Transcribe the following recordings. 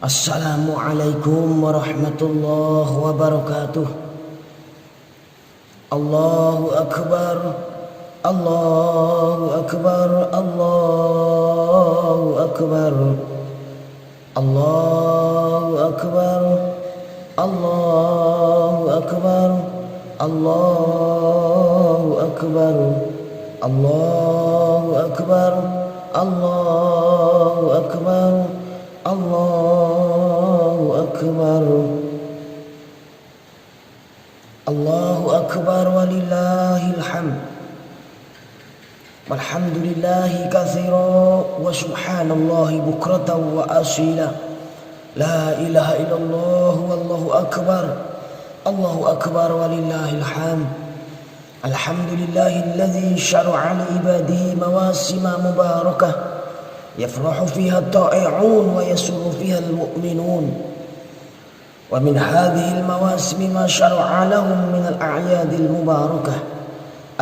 Assalamualaikum warahmatullahi wabarakatuh. Allahu akbar, Allahu akbar, Allahu akbar, Allahu akbar, Allahu akbar, Allahu akbar, Allahu akbar, Allahu akbar, Allahu akbar, Allahu akbar walillahil hamd. Walhamdulillahi katsira wa subhanallahi bukratan wa asila. La ilaha illallah wallahu akbar. Allahu akbar walillahil hamd. Alhamdulillahilladzi syara'a li ibadihi mawasima mubarakah yafrahu fiha at-ta'i'un wa yasurru fiha al-mu'minun. Wa min hadhihi al-mawasim ma syara'a lahum min al-a'yad al-mubarakah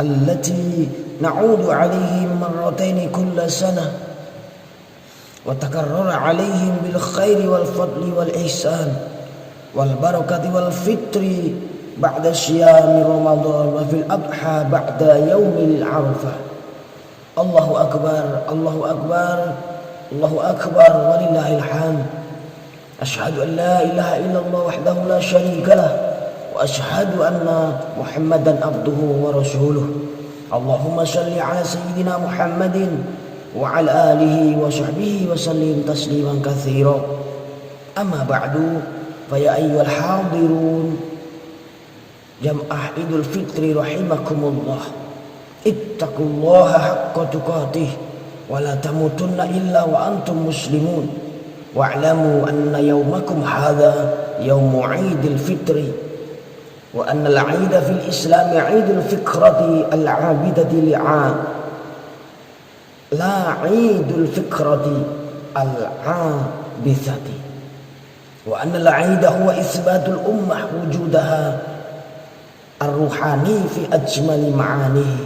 allati na'udu 'alayhim marratayn kulla sanah wa takarrara 'alayhim bil khairi wal fadli wal ihsan wal barakati wal fitri ba'da syiyami ramadan wa fil adha ba'da yaumil arafah. Allahu akbar, Allahu akbar, Allahu akbar walillahil hamd. Asyhadu an la ilaha illallah wahdahu la syarika lah wa asyhadu anna Muhammadan abduhu wa rasuluh. Allahumma shalli ala sayyidina Muhammadin wa ala alihi wa sahbihi wa sallim tasliman katsira. Amma ba'du, fa ya ayyuhal hadirun jam'ah Idul Fitri rahimakumullah. Ittaqullaha haqqa tuqatih wa la tamutunna illa wa antum muslimun wa'lamu anna yawmakum hadha yawmu 'idil fitri wa anna al-'ida fil islam 'idul fikrati al-'abidati li'a la 'idul fikrati al-'abithati wa anna al-'ida huwa itsbatul ummah wujudaha ar-ruhani fi ajmali ma'anihi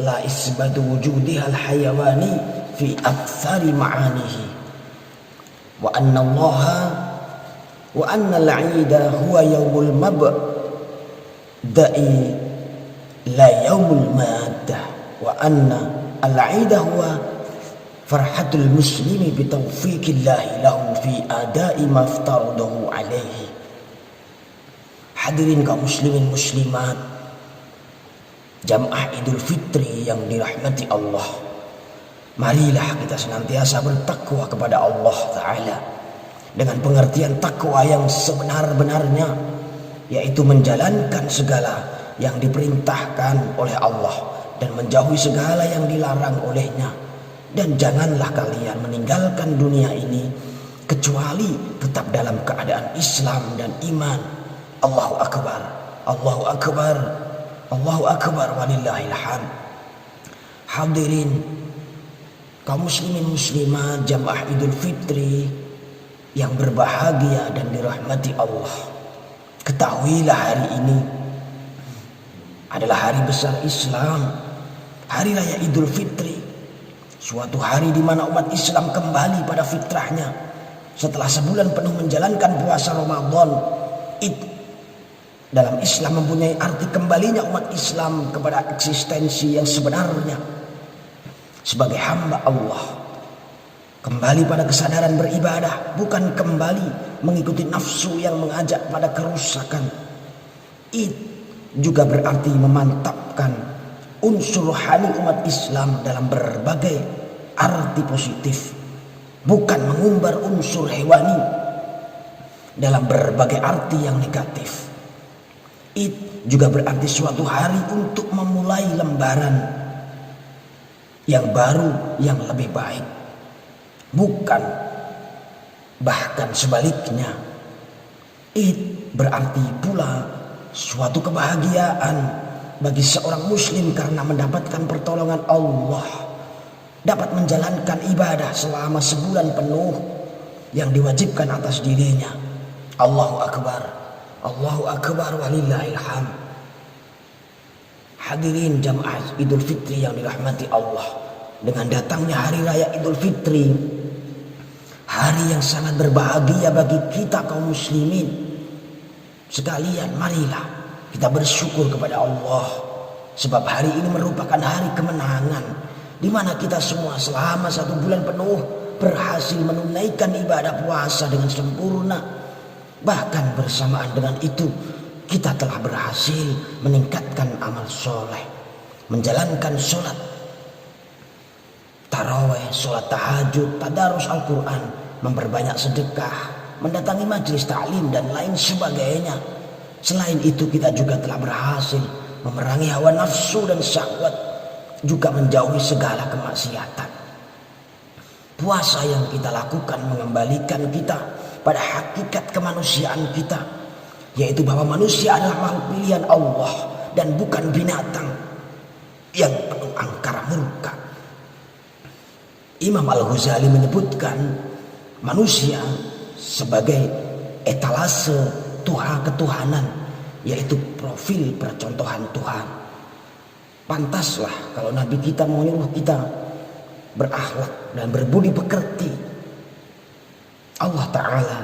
la isbatu wujudiha al-hayawani fi aktsari ma'anihi wa anna al-'ida huwa yawmul mabda'i la yawmul maddah wa anna al-'ida huwa farhatul muslimi bi taufiqillahi lahu fi ada'i ma aftaradahu alaihi. Hadirin kaum muslimin muslimat, Jamaah Idul Fitri yang dirahmati Allah, marilah kita senantiasa bertakwa kepada Allah Ta'ala dengan pengertian takwa yang sebenar-benarnya, yaitu menjalankan segala yang diperintahkan oleh Allah dan menjauhi segala yang dilarang olehnya. Dan janganlah kalian meninggalkan dunia ini kecuali tetap dalam keadaan Islam dan iman. Allahu akbar, Allahu akbar, Allahu akbar walillahil hamd. Hadirin kaum muslimin muslimat jamaah Idul Fitri yang berbahagia dan dirahmati Allah, ketahuilah hari ini adalah hari besar Islam, hari raya Idul Fitri, suatu hari di mana umat Islam kembali pada fitrahnya setelah sebulan penuh menjalankan puasa Ramadan. Dalam Islam mempunyai arti kembalinya umat Islam kepada eksistensi yang sebenarnya sebagai hamba Allah, kembali pada kesadaran beribadah, bukan kembali mengikuti nafsu yang mengajak pada kerusakan. Itu juga berarti memantapkan unsur rohani umat Islam dalam berbagai arti positif, bukan mengumbar unsur hewani dalam berbagai arti yang negatif. Itu juga berarti suatu hari untuk memulai lembaran yang baru, yang lebih baik, bukan bahkan sebaliknya. Itu berarti pula suatu kebahagiaan bagi seorang muslim karena mendapatkan pertolongan Allah, dapat menjalankan ibadah selama sebulan penuh yang diwajibkan atas dirinya. Allahu akbar, Allahu akbar walillahil hamd. Hadirin jamaah Idul Fitri yang dirahmati Allah, dengan datangnya hari raya Idul Fitri, hari yang sangat berbahagia bagi kita kaum muslimin sekalian. Marilah kita bersyukur kepada Allah, sebab hari ini merupakan hari kemenangan, di mana kita semua selama 1 bulan penuh berhasil menunaikan ibadah puasa dengan sempurna. Bahkan bersamaan dengan itu kita telah berhasil meningkatkan amal soleh, menjalankan sholat tarawih, sholat tahajud, tadarus Al-Quran, memperbanyak sedekah, mendatangi majelis ta'lim dan lain sebagainya. Selain itu kita juga telah berhasil memerangi hawa nafsu dan syahwat, juga menjauhi segala kemaksiatan. Puasa yang kita lakukan mengembalikan kita pada hakikat kemanusiaan kita, yaitu bahwa manusia adalah makhluk pilihan Allah dan bukan binatang yang penuh angkara murka. Imam Al-Ghazali menyebutkan manusia sebagai etalase ketuhanan, yaitu profil percontohan Tuhan. Pantaslah kalau Nabi kita menyuruh kita berakhlak dan berbudi pekerti. Allah Ta'ala,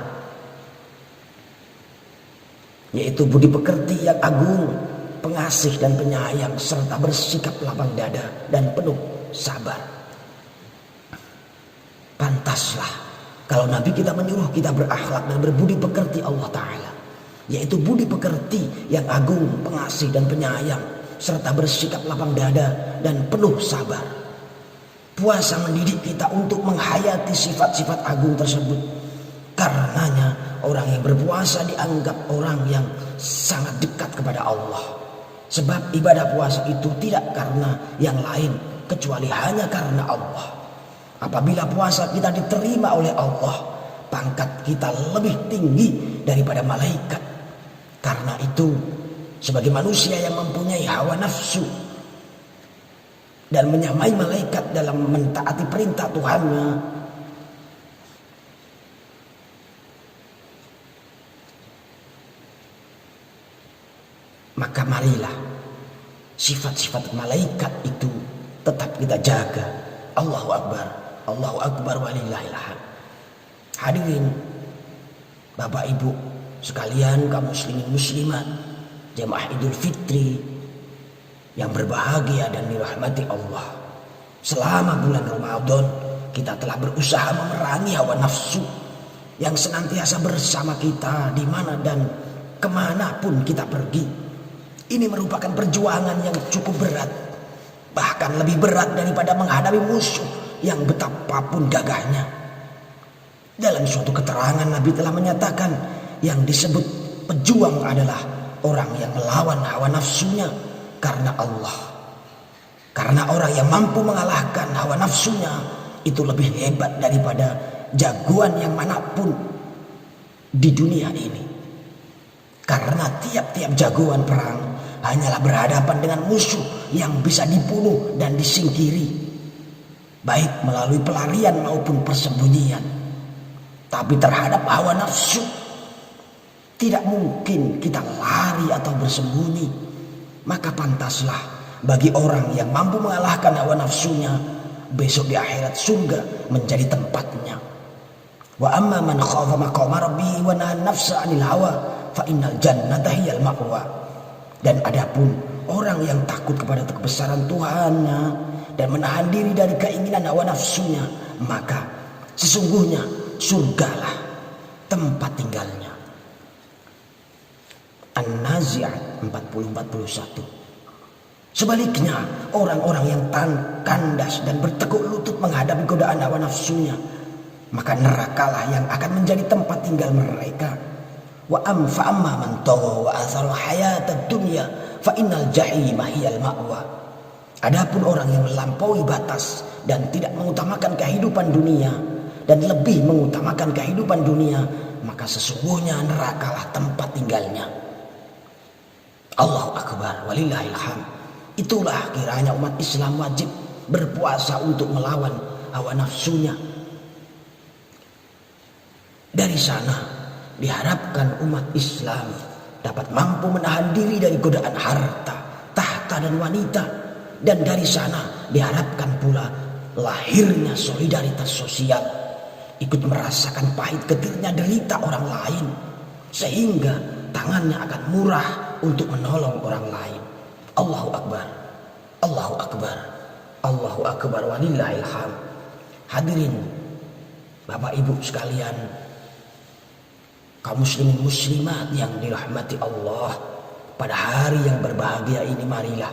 yaitu budi pekerti yang agung, pengasih dan penyayang, serta bersikap lapang dada dan penuh sabar. Pantaslah kalau Nabi kita menyuruh kita berakhlak dan berbudi pekerti Allah Ta'ala, yaitu budi pekerti yang agung, pengasih dan penyayang, serta bersikap lapang dada dan penuh sabar. Puasa mendidik kita untuk menghayati sifat-sifat agung tersebut. Karenanya orang yang berpuasa dianggap orang yang sangat dekat kepada Allah. Sebab ibadah puasa itu tidak karena yang lain kecuali hanya karena Allah. Apabila puasa kita diterima oleh Allah, pangkat kita lebih tinggi daripada malaikat. Karena itu, sebagai manusia yang mempunyai hawa nafsu dan menyamai malaikat dalam mentaati perintah Tuhannya, maka marilah sifat-sifat malaikat itu tetap kita jaga. Allahu Akbar, Allahu Akbar walillahil hamd. Hadirin Bapak Ibu sekalian, kaum muslimin muslimat, jamaah Idul Fitri yang berbahagia dan dirahmati Allah. Selama bulan Ramadan kita telah berusaha memerangi hawa nafsu yang senantiasa bersama kita di mana dan kemanapun kita pergi. Ini merupakan perjuangan yang cukup berat, bahkan lebih berat daripada menghadapi musuh yang betapapun gagahnya. Dalam suatu keterangan Nabi telah menyatakan yang disebut pejuang adalah orang yang melawan hawa nafsunya karena Allah. Karena orang yang mampu mengalahkan hawa nafsunya itu lebih hebat daripada jagoan yang manapun di dunia ini. Karena tiap-tiap jagoan perang hanyalah berhadapan dengan musuh yang bisa dibunuh dan disingkiri, baik melalui pelarian maupun persembunyian. Tapi terhadap hawa nafsu tidak mungkin kita lari atau bersembunyi. Maka pantaslah bagi orang yang mampu mengalahkan hawa nafsunya, besok di akhirat surga menjadi tempatnya. Wa amma man khafa maqama rabbih wa nahan nafsa 'anil hawa fa innal jannata hiyal ma'wa. Dan adapun orang yang takut kepada kebesaran Tuhannya dan menahan diri dari keinginan hawa nafsunya, maka sesungguhnya surgalah tempat tinggalnya. An-Nazi'at 40-41. Sebaliknya, orang-orang yang kandas dan bertekuk lutut menghadapi godaan hawa nafsunya, maka nerakalah yang akan menjadi tempat tinggal mereka. Wa amma man tagha wa athara hayatad dunya fa innal jahima hiyal ma'wa. Adapun orang yang melampaui batas dan tidak mengutamakan kehidupan dunia dan lebih mengutamakan kehidupan dunia, maka sesungguhnya nerakalah tempat tinggalnya. Allahu Akbar walillahil hamd. Itulah kiranya umat Islam wajib berpuasa untuk melawan hawa nafsunya. Dari sana diharapkan umat Islam dapat mampu menahan diri dari godaan harta, tahta dan wanita. Dan dari sana diharapkan pula lahirnya solidaritas sosial ikut merasakan pahit getirnya derita orang lain, sehingga tangannya akan murah untuk menolong orang lain. Allahu Akbar, Allahu Akbar, Allahu Akbar, walillahil hamd. Hadirin Bapak Ibu sekalian, kaum muslimin muslimat yang dirahmati Allah, pada hari yang berbahagia ini marilah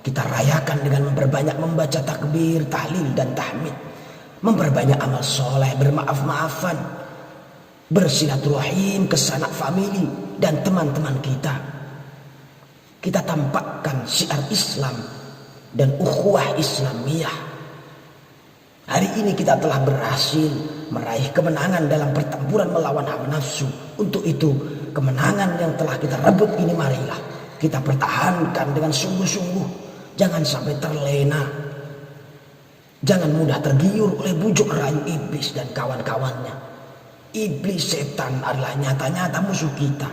kita rayakan dengan memperbanyak membaca takbir, tahlil dan tahmid, memperbanyak amal soleh, bermaaf-maafan, bersilaturahim ke sanak famili dan teman-teman kita. Kita tampakkan syiar Islam dan ukhuwah Islamiyah. Hari ini kita telah berhasil meraih kemenangan dalam pertempuran melawan hawa nafsu. Untuk itu, kemenangan yang telah kita rebut ini marilah kita pertahankan dengan sungguh-sungguh. Jangan sampai terlena. Jangan mudah tergiur oleh bujuk rayu iblis dan kawan-kawannya. Iblis, setan adalah nyata-nyata musuh kita.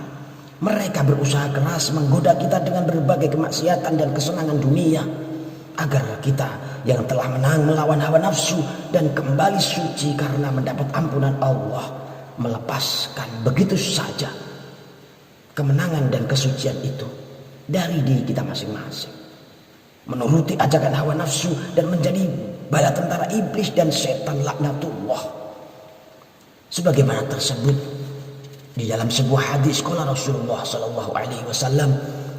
Mereka berusaha keras menggoda kita dengan berbagai kemaksiatan dan kesenangan dunia, agar kita yang telah menang melawan hawa nafsu dan kembali suci karena mendapat ampunan Allah, melepaskan begitu saja kemenangan dan kesucian itu dari diri kita masing-masing, menuruti ajakan hawa nafsu dan menjadi bala tentara iblis dan setan laknatullah. Sebagaimana tersebut di dalam sebuah hadis qala Rasulullah sallallahu alaihi wasallam,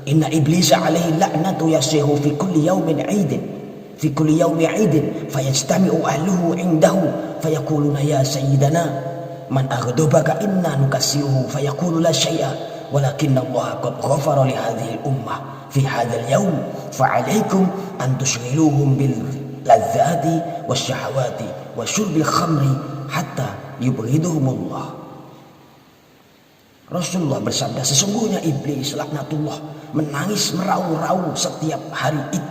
inna iblisa alaihi la'natu yasihu fi kulli yawmin 'idin fi kulli yawmi 'idin fayajtami'u ahluhu 'indahu fayaquluna ya sayyidana man aghdabaka inna nukassiruhu fayaqulu la syai'a walakin Allah qad ghafara li hadhihi al-ummah fi hadzal yawm fa'alaikum an tushghiluhum bil ladzati wasyahawati wa syurbil khamri hatta yubghiduhumullah. Rasulullah bersabda, sesungguhnya iblis laknatullah menangis meraung-raung setiap hari Id.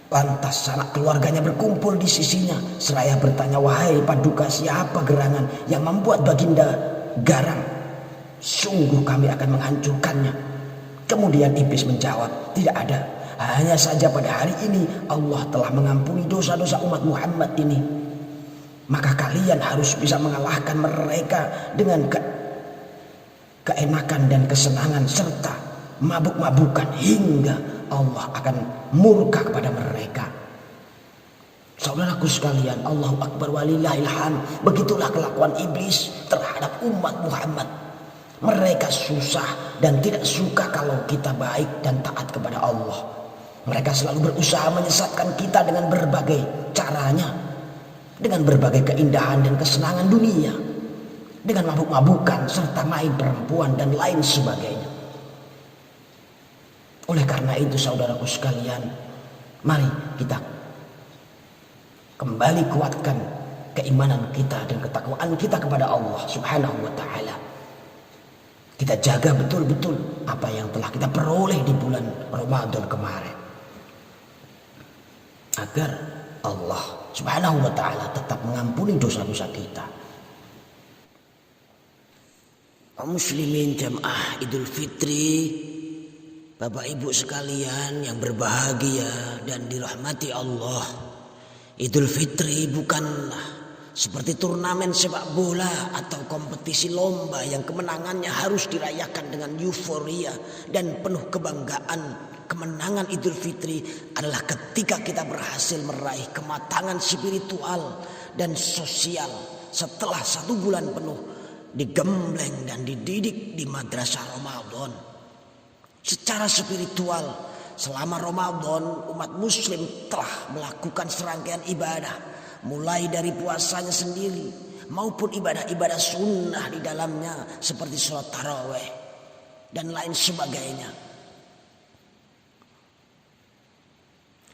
Lantas sanak keluarganya berkumpul di sisinya seraya bertanya, wahai paduka, siapa gerangan yang membuat baginda garang? Sungguh kami akan menghancurkannya. Kemudian iblis menjawab, tidak ada. Hanya saja pada hari ini Allah telah mengampuni dosa-dosa umat Muhammad ini. Maka kalian harus bisa mengalahkan mereka dengan keenakan dan kesenangan serta mabuk-mabukan hingga Allah akan murka kepada mereka. Saudaraku sekalian, Allahu Akbar walillahil hamd. Begitulah kelakuan iblis terhadap umat Muhammad. Mereka susah dan tidak suka kalau kita baik dan taat kepada Allah. Mereka selalu berusaha menyesatkan kita dengan berbagai caranya, dengan berbagai keindahan dan kesenangan dunia, dengan mabuk-mabukan serta main perempuan dan lain sebagainya. Oleh karena itu saudaraku sekalian, mari kita kembali kuatkan keimanan kita dan ketakwaan kita kepada Allah Subhanahu wa ta'ala. Kita jaga betul-betul apa yang telah kita peroleh di bulan Ramadan kemarin, agar Allah Subhanahu wa ta'ala tetap mengampuni dosa-dosa kita. Kaum muslimin jamaah Idul Fitri, Bapak Ibu sekalian yang berbahagia dan dirahmati Allah, Idul Fitri bukanlah seperti turnamen sepak bola atau kompetisi lomba yang kemenangannya harus dirayakan dengan euforia dan penuh kebanggaan. Kemenangan Idul Fitri adalah ketika kita berhasil meraih kematangan spiritual dan sosial setelah 1 bulan penuh digembleng dan dididik di madrasah Ramadan. Secara spiritual, selama Ramadan umat muslim telah melakukan serangkaian ibadah, mulai dari puasanya sendiri maupun ibadah-ibadah sunnah di dalamnya seperti sholat tarawih dan lain sebagainya.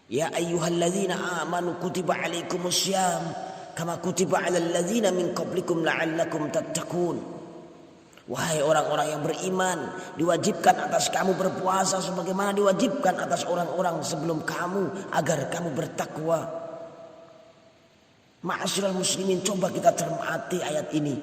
Ya ayyuhalladzina amanu kutiba alaikumussyam kama kutiba alal ladzina min qablikum la'allakum tattaqun. Wahai orang-orang yang beriman, diwajibkan atas kamu berpuasa sebagaimana diwajibkan atas orang-orang sebelum kamu agar kamu bertakwa. Ma'asyiral muslimin, coba kita cermati ayat ini.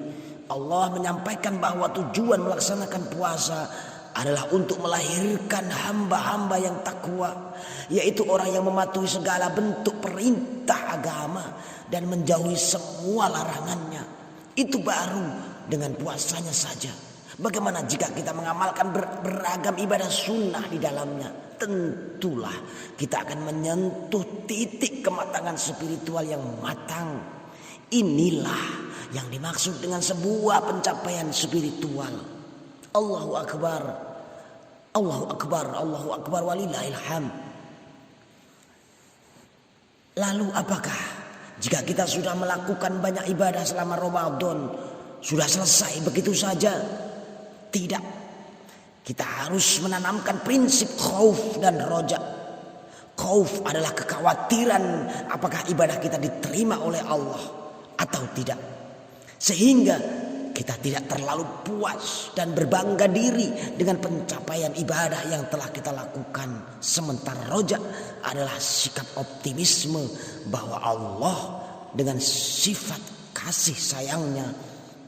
Allah menyampaikan bahwa tujuan melaksanakan puasa adalah untuk melahirkan hamba-hamba yang takwa, yaitu orang yang mematuhi segala bentuk perintah agama dan menjauhi semua larangannya. Itu baru dengan puasanya saja. Bagaimana jika kita mengamalkan beragam ibadah sunnah di dalamnya? Tentulah kita akan menyentuh titik kematangan spiritual yang matang. Inilah yang dimaksud dengan sebuah pencapaian spiritual. Allahu Akbar, Allahu Akbar, Allahu Akbar, walillahil hamd. Lalu apakah jika kita sudah melakukan banyak ibadah selama Ramadan sudah selesai begitu saja? Tidak. Kita harus menanamkan prinsip khauf dan roja. Khauf adalah kekhawatiran apakah ibadah kita diterima oleh Allah atau tidak. Sehingga kita tidak terlalu puas dan berbangga diri dengan pencapaian ibadah yang telah kita lakukan. Sementara roja adalah sikap optimisme bahwa Allah dengan sifat kasih sayangnya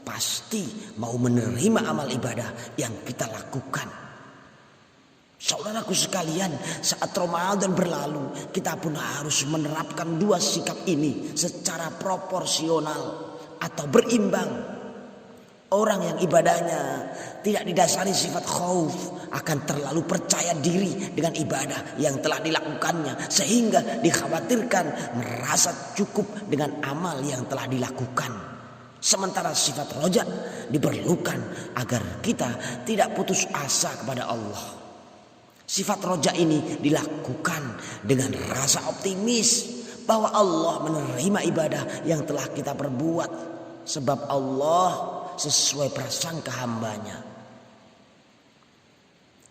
pasti mau menerima amal ibadah yang kita lakukan. Saudaraku sekalian, saat Ramadan berlalu, kita pun harus menerapkan dua sikap ini secara proporsional atau berimbang. Orang yang ibadahnya tidak didasari sifat khauf akan terlalu percaya diri dengan ibadah yang telah dilakukannya, sehingga dikhawatirkan merasa cukup dengan amal yang telah dilakukan. Sementara sifat roja diperlukan agar kita tidak putus asa kepada Allah. Sifat roja ini dilakukan dengan rasa optimis bahwa Allah menerima ibadah yang telah kita perbuat, sebab Allah sesuai prasangka hambanya.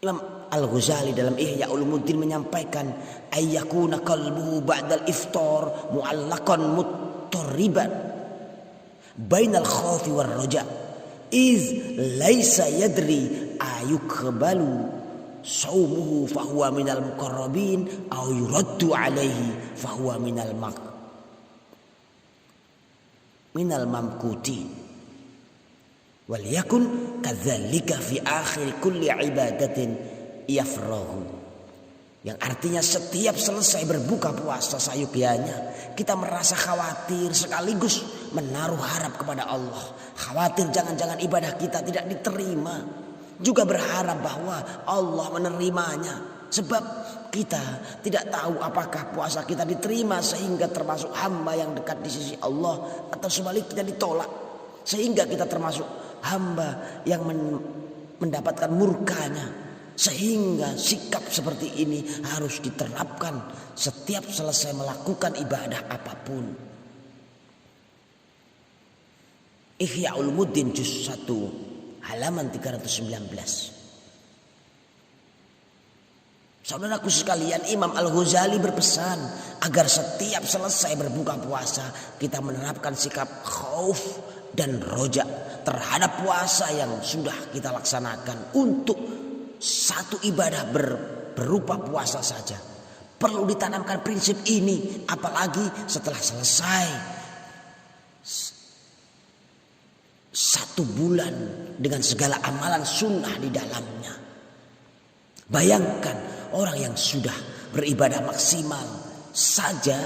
Imam Al-Ghazali dalam Ihya Ulumuddin menyampaikan, ayyakuna qalbuhu ba'dal iftar mu'allaqan muttarriban bainal khawfi war raja iz laisa yadri ayukbalu saumuhu fahuwa minal muqarrabin aw yuraddu alaihi fahuwa minal mamkutin. Wal yakun kadzalika fi akhir kulli ibadatin yafrahu. Yang artinya setiap selesai berbuka puasa sayukyanya kita merasa khawatir sekaligus menaruh harap kepada Allah. Khawatir jangan-jangan ibadah kita tidak diterima. Juga berharap bahwa Allah menerimanya. Sebab kita tidak tahu apakah puasa kita diterima sehingga termasuk hamba yang dekat di sisi Allah, atau sebaliknya ditolak sehingga kita termasuk hamba yang mendapatkan murkanya. Sehingga sikap seperti ini harus diterapkan setiap selesai melakukan ibadah apapun. Ihya Ulumuddin juz 1 halaman 319. Saudaraku sekalian, Imam Al-Ghazali berpesan agar setiap selesai berbuka puasa kita menerapkan sikap khauf dan roja terhadap puasa yang sudah kita laksanakan. Untuk satu ibadah berupa puasa saja perlu ditanamkan prinsip ini, apalagi setelah selesai satu bulan dengan segala amalan sunnah di dalamnya. Bayangkan orang yang sudah beribadah maksimal saja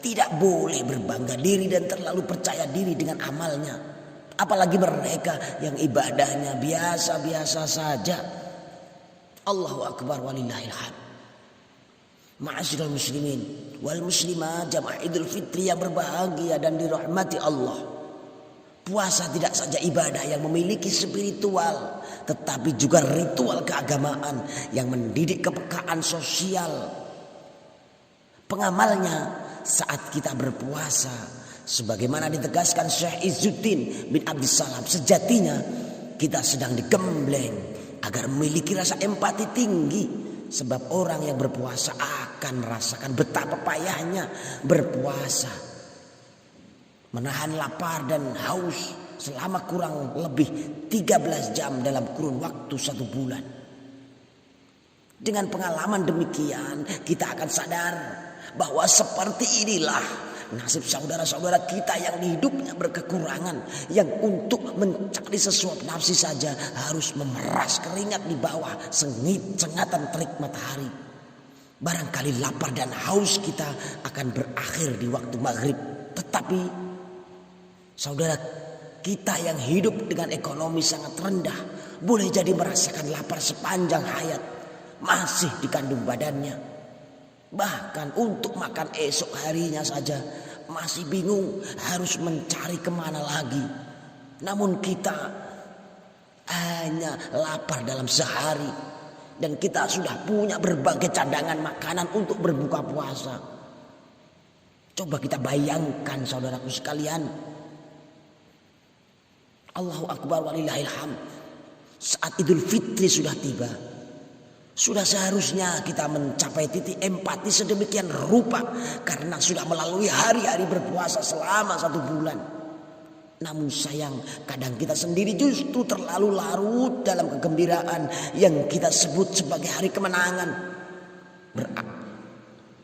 tidak boleh berbangga diri dan terlalu percaya diri dengan amalnya, apalagi mereka yang ibadahnya biasa-biasa saja. Allahu Akbar, walillahil hamd. Ma'asyiral muslimin wal muslimat, jamaah Idul Fitri yang berbahagia dan dirahmati Allah. Puasa tidak saja ibadah yang memiliki spiritual, tetapi juga ritual keagamaan yang mendidik kepekaan sosial. Pengamalnya saat kita berpuasa, sebagaimana ditegaskan Syekh Izzuddin bin Abdissalam, sejatinya kita sedang digembleng agar memiliki rasa empati tinggi. Sebab orang yang berpuasa akan merasakan betapa payahnya berpuasa, menahan lapar dan haus selama kurang lebih 13 jam dalam kurun waktu 1 bulan. Dengan pengalaman demikian kita akan sadar bahwa seperti inilah nasib saudara-saudara kita yang di hidupnya berkekurangan, yang untuk mencari sesuap nafsi saja harus memeras keringat di bawah sengatan terik matahari. Barangkali lapar dan haus kita akan berakhir di waktu maghrib. Tetapi saudara Kita yang hidup dengan ekonomi sangat rendah boleh jadi merasakan lapar sepanjang hayat, masih dikandung badannya. Bahkan untuk makan esok harinya saja masih bingung harus mencari kemana lagi. Namun kita hanya lapar dalam sehari dan kita sudah punya berbagai cadangan makanan untuk berbuka puasa. Coba kita bayangkan saudaraku sekalian, Allahu Akbar walillahil hamd, saat Idul Fitri sudah tiba, sudah seharusnya kita mencapai titik empati sedemikian rupa karena sudah melalui hari-hari berpuasa selama 1 bulan. Namun sayang, kadang kita sendiri justru terlalu larut dalam kegembiraan yang kita sebut sebagai hari kemenangan.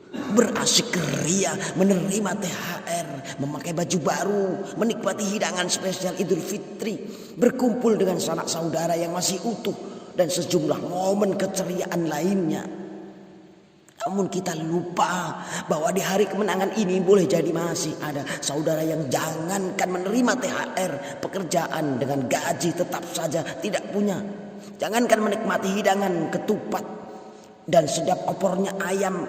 Berasik ria, menerima THR, memakai baju baru, menikmati hidangan spesial Idul Fitri, berkumpul dengan sanak saudara yang masih utuh, dan sejumlah momen keceriaan lainnya. Namun kita lupa bahwa di hari kemenangan ini boleh jadi masih ada saudara yang jangankan menerima THR, pekerjaan dengan gaji tetap saja tidak punya. Jangankan menikmati hidangan ketupat dan sedap opornya ayam,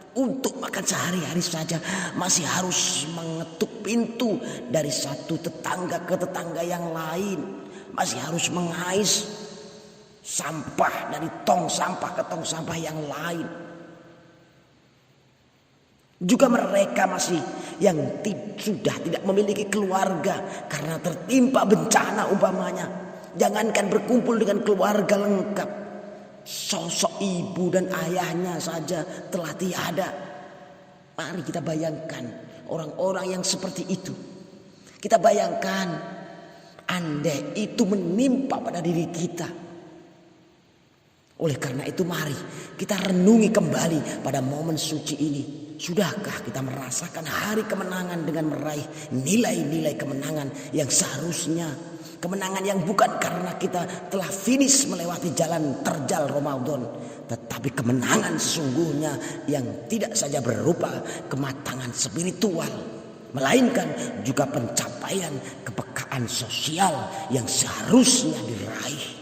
untuk makan sehari-hari saja masih harus mengetuk pintu dari satu tetangga ke tetangga yang lain. Masih harus mengais sampah dari tong sampah ke tong sampah yang lain. Juga mereka masih yang sudah tidak memiliki keluarga karena tertimpa bencana umpamanya. Jangankan berkumpul dengan keluarga lengkap, sosok ibu dan ayahnya saja telah tiada. Mari kita bayangkan orang-orang yang seperti itu. Kita bayangkan andai itu menimpa pada diri kita. Oleh karena itu mari kita renungi kembali pada momen suci ini. Sudahkah kita merasakan hari kemenangan dengan meraih nilai-nilai kemenangan yang seharusnya, kemenangan yang bukan karena kita telah finish melewati jalan terjal Ramadan, tetapi kemenangan sesungguhnya yang tidak saja berupa kematangan spiritual, melainkan juga pencapaian kepekaan sosial yang seharusnya diraih.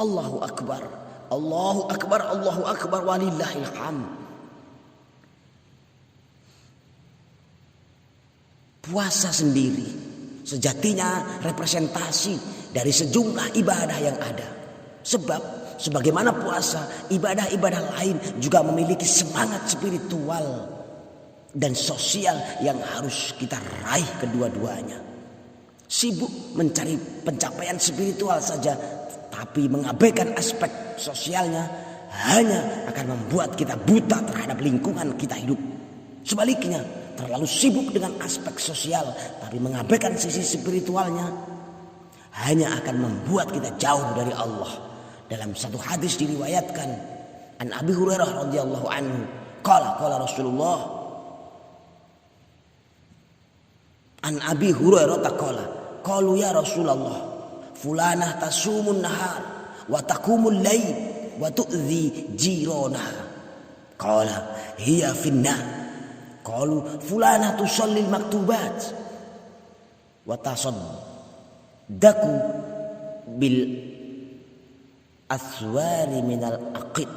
Allahu Akbar, Allahu Akbar, Allahu Akbar walillahil hamd. Puasa sendiri sejatinya representasi dari sejumlah ibadah yang ada. Sebab sebagaimana puasa, ibadah-ibadah lain juga memiliki semangat spiritual dan sosial yang harus kita raih kedua-duanya. Sibuk mencari pencapaian spiritual saja tapi mengabaikan aspek sosialnya hanya akan membuat kita buta terhadap lingkungan kita hidup. Sebaliknya, terlalu sibuk dengan aspek sosial tapi mengabaikan sisi spiritualnya hanya akan membuat kita jauh dari Allah. Dalam satu hadis diriwayatkan an Abi Hurairah radhiyallahu anhu, qala Rasulullah, an Abi Hurairah taqala qalu ya Rasulullah fulanah tasumun nahar wa taqumul lail wa tu'dhi jiranah, qala hiya finnar. Qalu fulanah tusallil maktubat wa tasaddaqu bil aswari minal aqid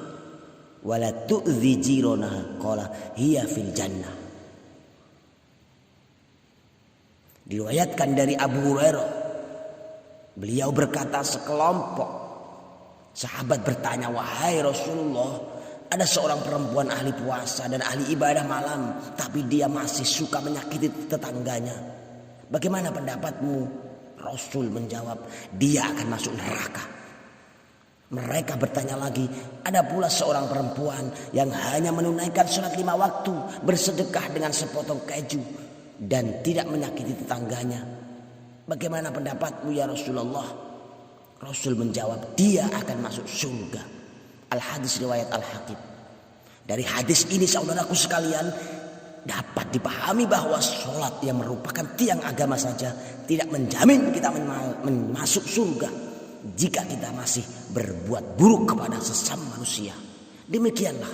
wa la tu'dhi jiranaha, qala hiya fil jannah. Diriwayatkan dari Abu Hurairah, beliau berkata, sekelompok sahabat bertanya, wahai Rasulullah, ada seorang perempuan ahli puasa dan ahli ibadah malam, tapi dia masih suka menyakiti tetangganya. Bagaimana pendapatmu? Rasul menjawab, dia akan masuk neraka. Mereka bertanya lagi, ada pula seorang perempuan yang hanya menunaikan sholat 5 waktu, bersedekah dengan sepotong keju, dan tidak menyakiti tetangganya. Bagaimana pendapatmu ya Rasulullah? Rasul menjawab, dia akan masuk surga. Al-hadis riwayat Al-Hakim. Dari hadis ini saudaraku sekalian, dapat dipahami bahwa sholat yang merupakan tiang agama saja tidak menjamin kita masuk surga jika kita masih berbuat buruk kepada sesama manusia. Demikianlah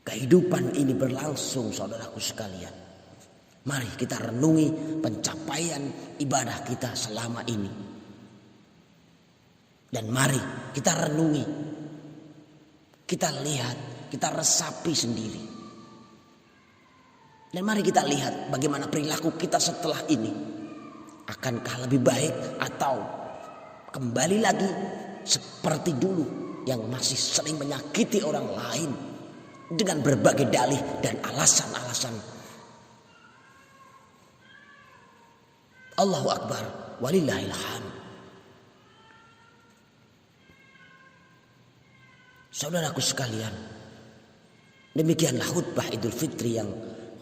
kehidupan ini berlangsung saudaraku sekalian. Mari kita renungi pencapaian ibadah kita selama ini. Dan mari kita renungi, kita lihat, kita resapi sendiri. Dan mari kita lihat bagaimana perilaku kita setelah ini. Akankah lebih baik atau kembali lagi seperti dulu yang masih sering menyakiti orang lain dengan berbagai dalih dan alasan-alasan. Allahu Akbar, walillahil hamd. Saudaraku sekalian, demikianlah khutbah Idul Fitri yang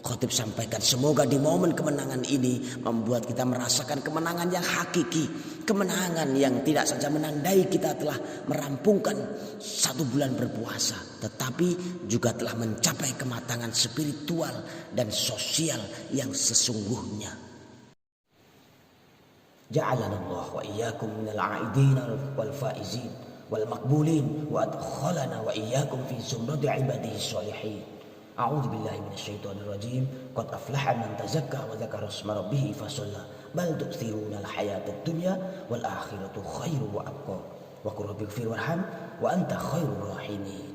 khotib sampaikan. Semoga di momen kemenangan ini membuat kita merasakan kemenangan yang hakiki. Kemenangan yang tidak saja menandai kita telah merampungkan 1 bulan berpuasa, tetapi juga telah mencapai kematangan spiritual dan sosial yang sesungguhnya. Ja'alana Allah wa iyyakum minal 'aidin wal faizin wal maqbulin wa adkhalana wa iyyakum fi zumrati 'ibadihi sholihin. A'udzu billahi minasyaitonir rajim. Qad aflaha man tazakka wa dzakara isma rabbih fasalla bal tu'thiruna al-hayatad dunya wal akhiratu khairu wa abqa wa qul rabbighfir warham wa anta khairur rahimin.